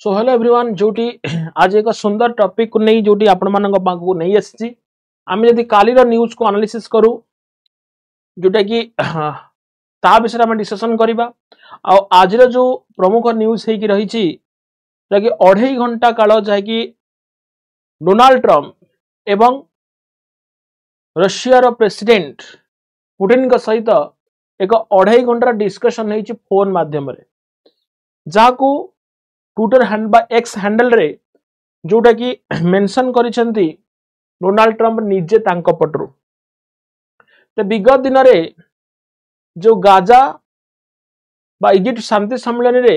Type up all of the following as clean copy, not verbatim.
So hello everyone जोटी आज एक सुंदर टॉपिक को नहीं जोटी आपण मानक पाखु नहीं आसी आम जदि कालीर न्यूज को एनालिसिस करू जोटा कि ता विषय में डिस्कशन करबा आज जो प्रमुख न्यूज है कि रही कि 2.5 घंटा काल जहाँकि डोनाल्ड ट्रम्प एवं रशिया प्रेसिडेंट पुटिन सहित एक 2.5 घंटा डिस्कशन है फोन माध्यम जहां ट्विटर एक्स हैंडल रे जोटा कि मेंशन करिसेंती डोनाल्ड ट्रम्प निजे तांको पटरु ते विगत दिन रे जो गाजा बा इजिप्ट शांति सम्मेलन रे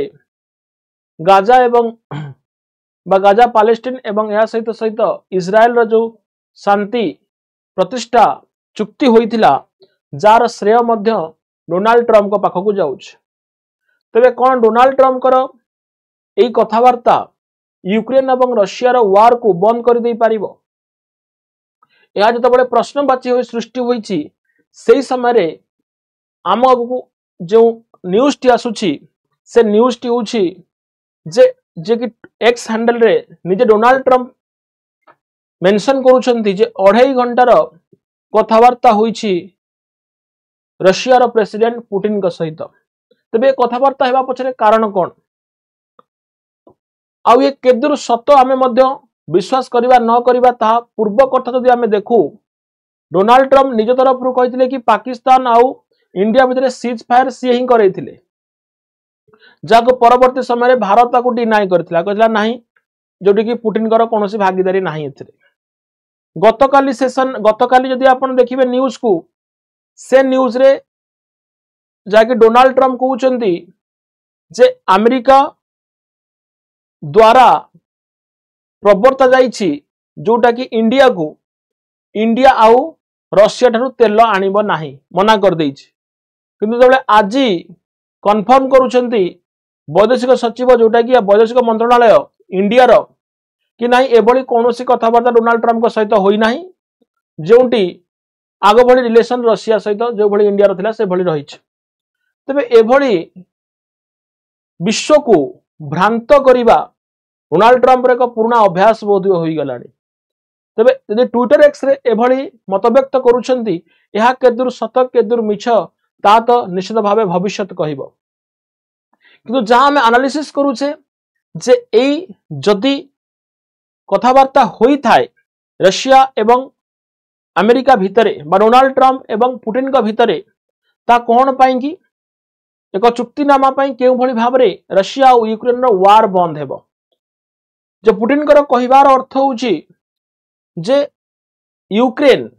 गाजा एवं बा गाजा पैलेस्टाइन एवं या सहित सहित इस्राएल रो जो शांति प्रतिष्ठा चुक्ति होइथिला जार श्रेय मध्य डोनाल्ड ट्रम्प को पाखकु जाउछ। तबे कोन डोनाल्ड ट्रम्प करो एई कथावार्ता यूक्रेन एवं रशिया रो वार को बंद कर दे पारिबो या जतबे प्रश्नवाची होई सृष्टि होईची सेही समय रे आम जो न्यूज टी आसुची से न्यूज टी होची जे कि एक्स हैंडल रे निजे डोनाल्ड ट्रम्प मेंशन करूछंती जे 2.5 घंटार कथावार्ता होईची रशिया रो प्रेसिडेंट पुटिन का सहित। तबे कथावार्ता हेबा पछरे कारण कोन आ ये केदुर सत आमे मध्य विश्वास करिबा न करिबा ता पूर्व कथा जदि आमे देखू डोनाल्ड ट्रम्प निज तरफ रु कहिथिले कि पाकिस्तान आउ इंडिया भितरे सीज फायर सी ही करैथिले जाको परवर्ती समय भारत को डिनाई करथिला कहला नाही जोटी कि पुटिन कर कोनोसी भागीदारी नाही एथिरे। गतकाली सेशन गतकाली जदि आपण देखिबे न्यूज को से न्यूज रे जाके डोनाल्ड ट्रम्प कहउचंती जे अमेरिका द्वारा प्रवर्ता जाइछि जोटा कि इंडिया आउ रशिया ठारू तेल आनिबो नाही मना कर देइछि किंतु जबले आजी कन्फर्म करूछंती वैदेशिक सचिव जोटा कि वैदेशिक मंत्रालय इंडिया रो कि नाही एभली कोनोसी कथाबार्ता डोनाल्ड ट्रम्प सहित होई नाही जोंटी आगो भली रिलेशन रशिया सहित जो भली इंडिया रो थिला से भली रहिछ। तबे एभली विश्व को भ्रांत करिबा डोनाल्ड ट्रम्प रे को पुराना अभ्यास बोध होई गलानी। तबे यदि ट्विटर एक्स रे एभली मतव्यक्त करूछंती यहा केदुर सत केदुर मिछ ता तो निश्चित भावे भविष्यत कहिबो किंतु जहां हम एनालिसिस करूछे जे एई जदि कथावार्ता होई थाए रशिया एवं अमेरिका भितरे बा डोनाल्ड ट्रम्प एवं पुटिन का भितरे ता कोन पाई कि एक चुक्तिनामा पाई केउ भली भाबरे रशिया और यूक्रेन रो वार बंद हेबो। जे पुटिन कर कहिबार अर्थ होउची जे यूक्रेन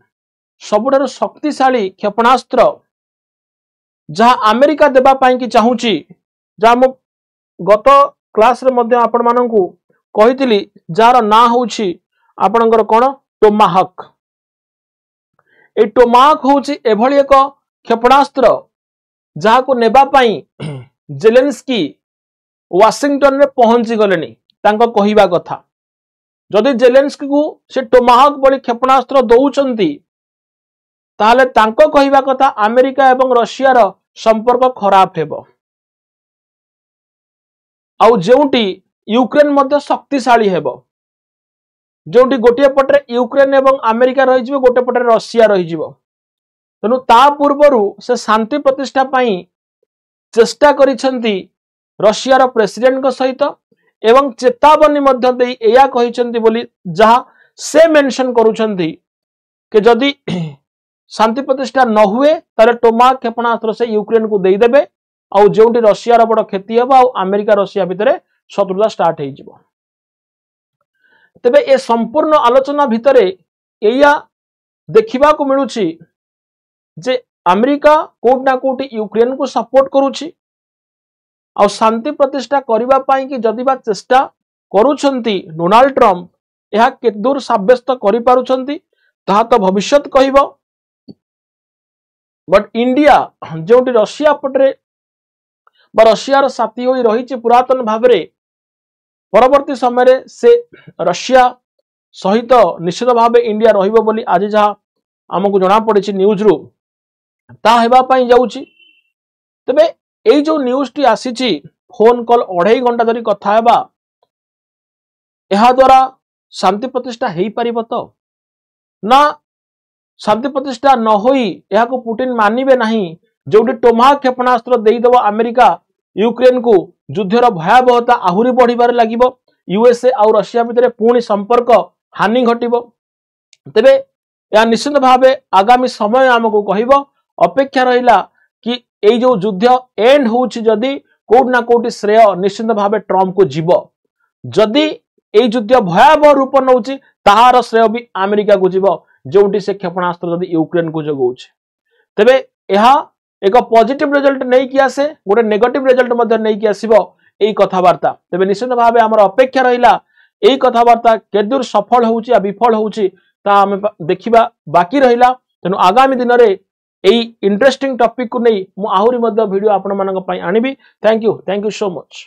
सबुठारु शक्तिशाली क्षेपणास्त्र जहां अमेरिका देबा पाई कि चाहूची जहां मो गत क्लास रे मध्ये आपण माननकु कहितली जार ना होउची आपणकर कोन टोमाहक। ए टोमाहक होउची एभली एक क्षेपणास्त्र जहां को नेबा पाई जेलेंस्की वाशिंगटन रे पहुंची गलेनी तांको कहिबा कथा जदि जेलेंस्की को से टोमाहक बड़ी क्षेपणास्त्र दउचंती ताले तांको कहिबा कथा अमेरिका एवं रशिया रो संपर्क खराब हेबो आउ जेउटी यूक्रेन मध्ये शक्तिशाली हेबो जोटी गोटे पटरे यूक्रेन एवं अमेरिका रही जिवो गोटे पटरे रशिया रही जिवो तनु ता पूर्वरु से शांति प्रतिष्ठा पाई चेष्टा करिसंती रशिया रो प्रेसिडेंट को सहित एवं चेतावनी मध्य देई एया कहिसंती बोली जहां से मेंशन करूछंती कि जदि शांति प्रतिष्ठा न हुए ताले टोमाहक क्षेपणास्त्र से यूक्रेन को देई देबे आ जोटी रशिया रो बड़ क्षति हेबो आ अमेरिका रशिया भितरे शत्रुता स्टार्ट हे जिवो। तबे ए संपूर्ण आलोचना भितरे एया देखिबा को मिलुची जे अमेरिका कोट ना कोटी यूक्रेन को सपोर्ट करूची आ शांति प्रतिष्ठा करिबा पाई कि जदि बा चेष्टा करूछंती डोनाल्ड ट्रम्प यह केदूर साब्यस्त करि पारुछंती ता तो भविष्यत कहिबो। बट इंडिया जोटी रशिया पटरे बा रशिया साथी होई रहिछि पुरातन भाबरे परवर्ती समय रे से रशिया सहित निश्चित भावे इंडिया रहिबो बोली आज जहा हमकु जणा पड़िछि न्यूज रु ता हेबा पाई जाउछि। तबे एई जो न्यूज टी आसीछि फोन कॉल 2.5 घंटा धरी कथा हेबा यह द्वारा शांति प्रतिष्ठा हो पारिबो तो ना शांति प्रतिष्ठा न होई यह को पुतिन मानिबे नहीं जोटी टोमाहाक क्षेपणास्त्र देदेव अमेरिका यूक्रेन को युद्धर भयावहता आहुरी बढ़िबार लागिबो यूएसए और रशिया भितर पुणी संपर्क हानि घटिबो तेबे या निश्चित भावे आगामी समय आमको कहबो अपेक्षा रहिला कि एई जो युद्ध एंड होउछि जदी कोड ना कोटी श्रेय निश्चित भावे ट्रम्प को जीव जदी एई युद्ध भयावह रूप नउछि ताहार श्रेय भी अमेरिका को जीव जोटी से क्षेपणास्त्र जदी यूक्रेन को जगौछि तेबे यह एक पॉजिटिव रिजल्ट नहीं कि आसे गोटे नेगेटिव रिजल्ट मध्य नहीं कि आसीबो एई कथावार्ता तेबे निश्चित भावे हमर अपेक्षा रहिला एई कथावार्ता केदुर सफल होउछि आ विफल होउछि ता हम देखिबा बाकी रहिला तेनु आगामी दिन रे एई इंटरेस्टिंग टॉपिक को नहीं मु आहुरी मध्य वीडियो आपण मानक पई आनिबी थैंक यू सो मच।